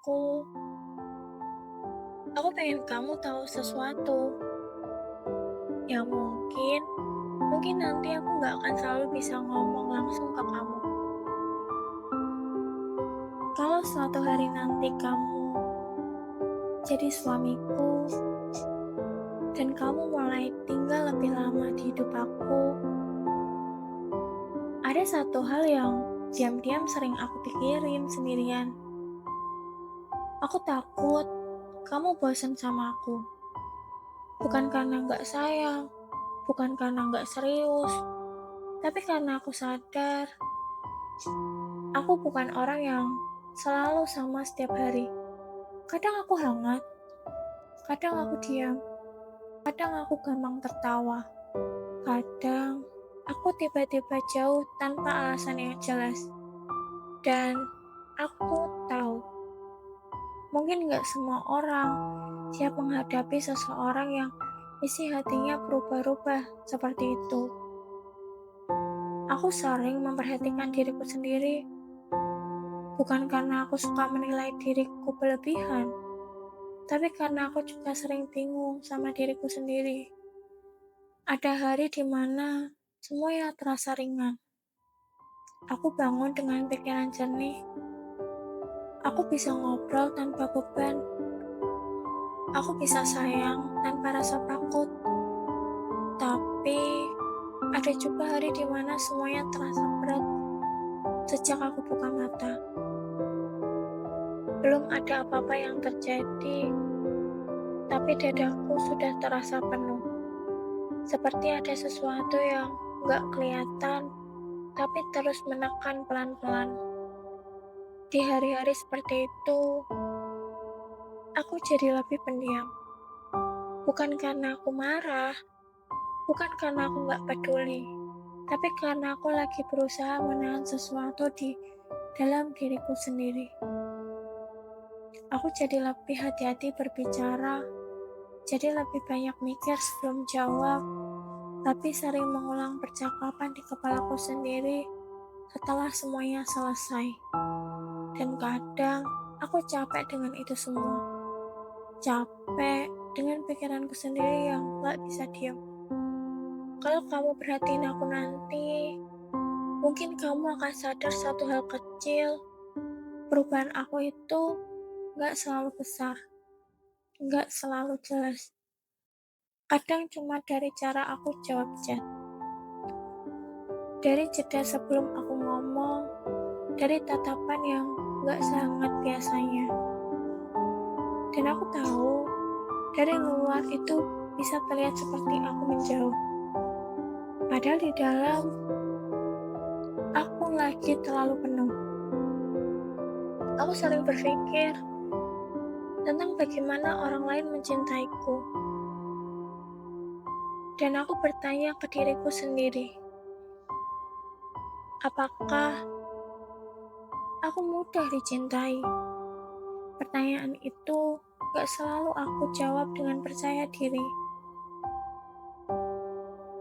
aku pengen kamu tahu sesuatu yang mungkin nanti aku nggak akan selalu bisa ngomong langsung ke kamu. Kalau suatu hari nanti kamu jadi suamiku dan kamu mulai tinggal lebih lama di hidup aku, ada satu hal yang diam-diam sering aku pikirin sendirian. Aku takut kamu bosan sama aku. Bukan karena nggak sayang, bukan karena nggak serius, tapi karena aku sadar aku bukan orang yang selalu sama setiap hari. Kadang aku hangat, kadang aku diam, kadang aku gampang tertawa, kadang aku tiba-tiba jauh tanpa alasan yang jelas. Dan aku tahu, mungkin gak semua orang siap menghadapi seseorang yang isi hatinya berubah-ubah seperti itu. Aku sering memperhatikan diriku sendiri, bukan karena aku suka menilai diriku berlebihan, tapi karena aku juga sering bingung sama diriku sendiri. Ada hari di mana semuanya terasa ringan. Aku bangun dengan pikiran jernih. Aku bisa ngobrol tanpa beban. Aku bisa sayang tanpa rasa takut. Tapi ada juga hari di mana semuanya terasa berat sejak aku buka mata. Belum ada apa-apa yang terjadi, tapi dadaku sudah terasa penuh. Seperti ada sesuatu yang gak kelihatan, tapi terus menekan pelan-pelan. Di hari-hari seperti itu, aku jadi lebih pendiam. Bukan karena aku marah, bukan karena aku gak peduli, tapi karena aku lagi berusaha menahan sesuatu di dalam diriku sendiri. Aku jadi lebih hati-hati berbicara, jadi lebih banyak mikir sebelum jawab, tapi sering mengulang percakapan di kepalaku sendiri setelah semuanya selesai. Dan kadang aku capek dengan itu semua. Capek dengan pikiranku sendiri yang gak bisa diam. Kalau kamu perhatiin aku nanti, mungkin kamu akan sadar satu hal kecil. Perubahan aku itu gak selalu besar, gak selalu jelas. Kadang cuma dari cara aku jawab chat, dari jeda sebelum aku ngomong, dari tatapan yang gak sehangat biasanya. Dan aku tahu, dari luar itu bisa terlihat seperti aku menjauh. Padahal di dalam, aku lagi terlalu penuh. Aku sering berpikir tentang bagaimana orang lain mencintaiku. Dan aku bertanya ke diriku sendiri, apakah aku mudah dicintai? Pertanyaan itu gak selalu aku jawab dengan percaya diri.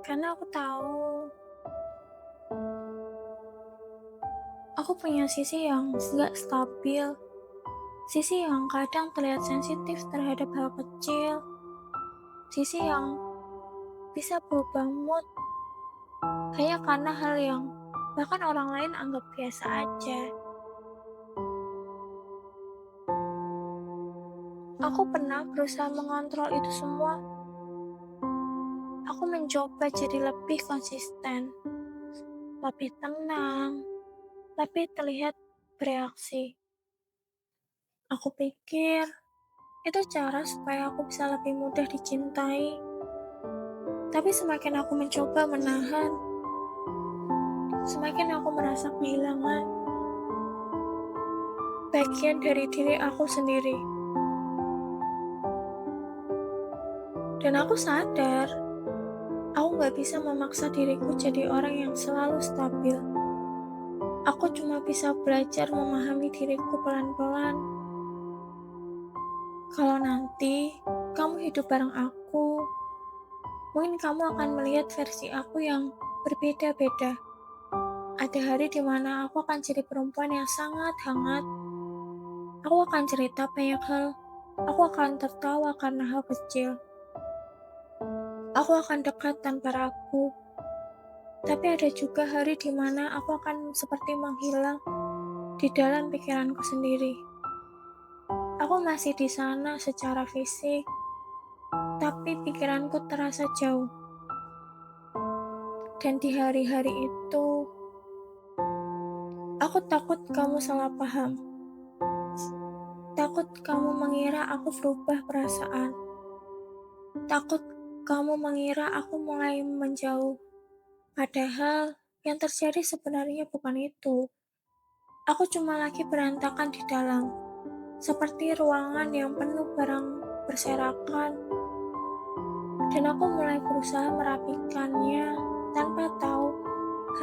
Karena aku tahu, aku punya sisi yang gak stabil, sisi yang kadang terlihat sensitif terhadap hal kecil, sisi yang bisa berubah mood hanya karena hal yang bahkan orang lain anggap biasa aja. Aku pernah berusaha mengontrol itu semua. Aku mencoba jadi lebih konsisten, lebih tenang, lebih terlihat bereaksi. Aku pikir itu cara supaya aku bisa lebih mudah dicintai. Tapi semakin aku mencoba menahan, semakin aku merasa kehilangan bagian dari diri aku sendiri. Dan aku sadar, aku gak bisa memaksa diriku jadi orang yang selalu stabil. Aku cuma bisa belajar memahami diriku pelan-pelan. Kalau nanti kamu hidup bareng aku, mungkin kamu akan melihat versi aku yang berbeda-beda. Ada hari di mana aku akan jadi perempuan yang sangat hangat. Aku akan cerita banyak hal. Aku akan tertawa karena hal kecil. Aku akan dekat tanpa ragu. Tapi ada juga hari di mana aku akan seperti menghilang di dalam pikiranku sendiri. Aku masih di sana secara fisik, tapi pikiranku terasa jauh. Dan di hari-hari itu, aku takut kamu salah paham. Takut kamu mengira aku berubah perasaan. Takut kamu mengira aku mulai menjauh. Padahal yang terjadi sebenarnya bukan itu. Aku cuma lagi berantakan di dalam, seperti ruangan yang penuh barang berserakan. Dan aku mulai berusaha merapikannya tanpa tahu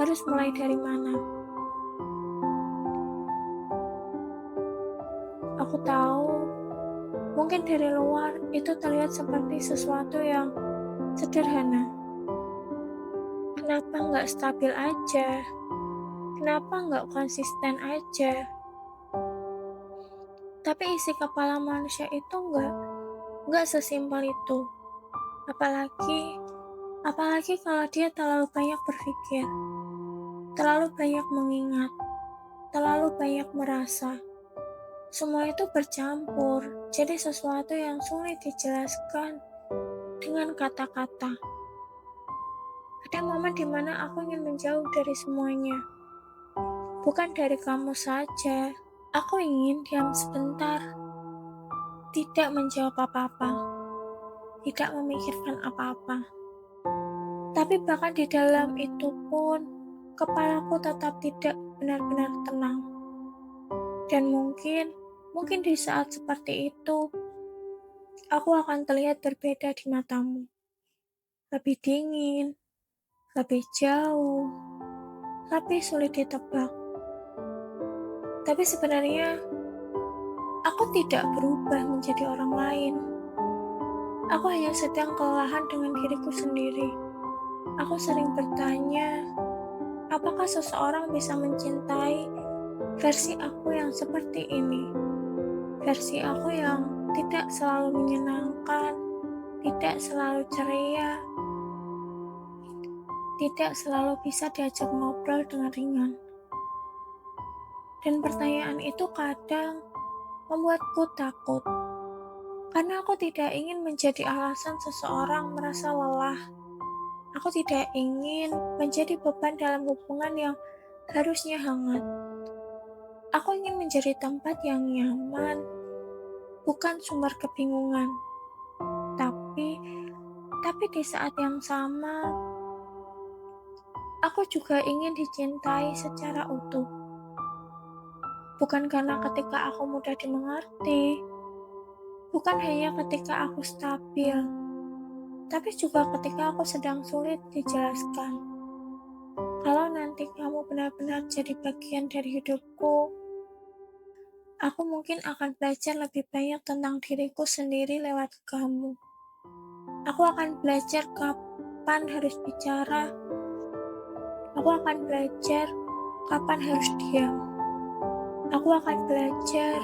harus mulai dari mana. Aku tahu, mungkin dari luar itu terlihat seperti sesuatu yang sederhana. Kenapa nggak stabil aja? Kenapa nggak konsisten aja? Tapi isi kepala manusia itu nggak sesimpel itu. Apalagi kalau dia terlalu banyak berpikir, terlalu banyak mengingat, terlalu banyak merasa. Semua itu bercampur, jadi sesuatu yang sulit dijelaskan dengan kata-kata. Ada momen di mana aku ingin menjauh dari semuanya. Bukan dari kamu saja. Aku ingin diam sebentar, tidak menjawab apa-apa, tidak memikirkan apa-apa. Tapi bahkan di dalam itu pun, kepalaku tetap tidak benar-benar tenang. Dan mungkin di saat seperti itu, aku akan terlihat berbeda di matamu. Lebih dingin, lebih jauh, lebih sulit ditebak. Tapi sebenarnya, aku tidak berubah menjadi orang lain. Aku hanya sedang kelelahan dengan diriku sendiri. Aku sering bertanya, apakah seseorang bisa mencintai versi aku yang seperti ini? Versi aku yang tidak selalu menyenangkan, tidak selalu ceria, tidak selalu bisa diajak ngobrol dengan ringan. Dan pertanyaan itu kadang membuatku takut, karena aku tidak ingin menjadi alasan seseorang merasa lelah. Aku tidak ingin menjadi beban dalam hubungan yang harusnya hangat. Aku ingin menjadi tempat yang nyaman, bukan sumber kebingungan. Tapi di saat yang sama, aku juga ingin dicintai secara utuh. Bukan karena ketika aku mudah dimengerti, bukan hanya ketika aku stabil, tapi juga ketika aku sedang sulit dijelaskan. Kalau nanti kamu benar-benar jadi bagian dari hidupku, aku mungkin akan belajar lebih banyak tentang diriku sendiri lewat kamu. Aku akan belajar kapan harus bicara. Aku akan belajar kapan harus diam. Aku akan belajar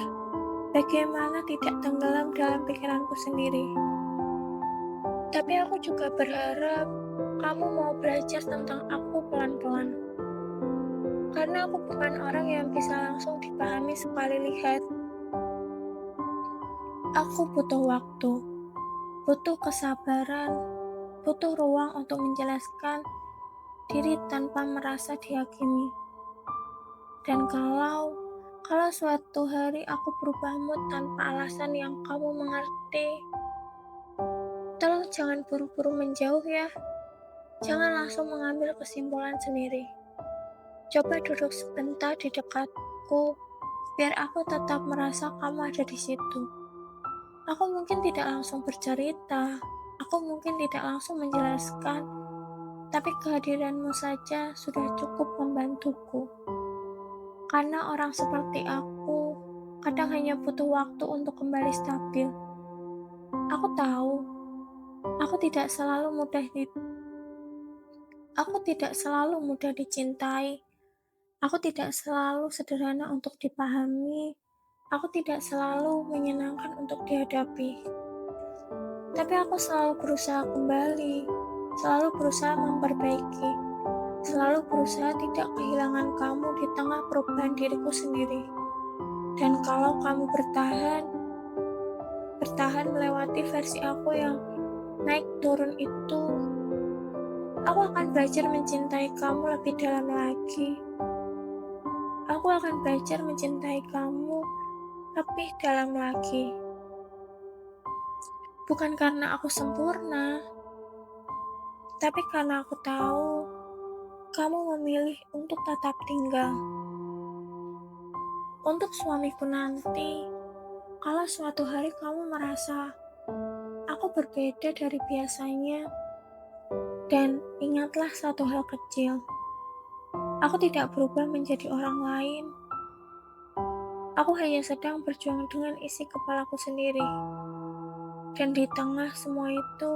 bagaimana tidak tenggelam dalam pikiranku sendiri. Tapi aku juga berharap kamu mau belajar tentang aku pelan-pelan. Karena aku bukan orang yang bisa langsung dipahami sekali lihat. Aku butuh waktu, butuh kesabaran, butuh ruang untuk menjelaskan diri tanpa merasa dihakimi. Dan kalau suatu hari aku berubah mood tanpa alasan yang kamu mengerti, tolong jangan buru-buru menjauh ya. Jangan langsung mengambil kesimpulan sendiri. Coba duduk sebentar di dekatku, biar aku tetap merasa kamu ada di situ. Aku mungkin tidak langsung bercerita, aku mungkin tidak langsung menjelaskan, tapi kehadiranmu saja sudah cukup membantuku. Karena orang seperti aku kadang hanya butuh waktu untuk kembali stabil. Aku tahu, aku tidak selalu mudah dicintai. Aku tidak selalu sederhana untuk dipahami. Aku tidak selalu menyenangkan untuk dihadapi, tapi aku selalu berusaha kembali, selalu berusaha memperbaiki, selalu berusaha tidak kehilangan kamu di tengah perubahan diriku sendiri. Dan kalau kamu bertahan melewati versi aku yang naik turun itu, aku akan belajar mencintai kamu lebih dalam lagi. Aku akan belajar mencintai kamu lebih dalam lagi. Bukan karena aku sempurna, tapi karena aku tahu kamu memilih untuk tetap tinggal. Untuk suamiku nanti, kalau suatu hari kamu merasa aku berbeda dari biasanya, dan ingatlah satu hal kecil, aku tidak berubah menjadi orang lain. Aku hanya sedang berjuang dengan isi kepalaku sendiri. Dan di tengah semua itu,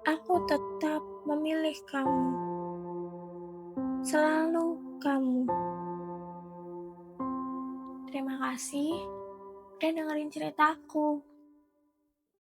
aku tetap memilih kamu. Selalu kamu. Terima kasih udah dengerin ceritaku.